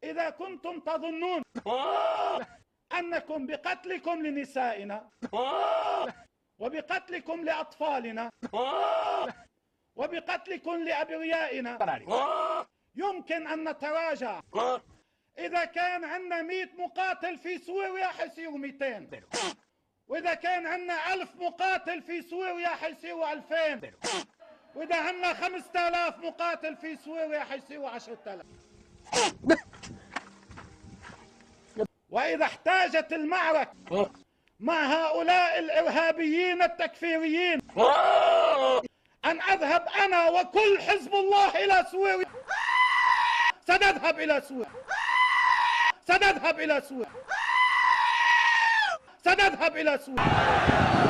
إذا كنتم تظنون أنكم بقتلكم لنسائنا وبقتلكم لأطفالنا وبقتلكم لأبريائنا يمكن أن نتراجع، إذا كان عندنا 100 مقاتل في سوريا حيصيروا 200، وإذا كان عندنا 1000 مقاتل في سوريا حيصيروا 2000، وإذا عندنا 5000 مقاتل في سوريا حيصيروا 10000. وإذا احتاجت المعركة مع هؤلاء الإرهابيين التكفيريين أن أذهب أنا وكل حزب الله إلى سوريا، سنذهب إلى سوريا، سنذهب إلى سوريا، سنذهب إلى سوريا.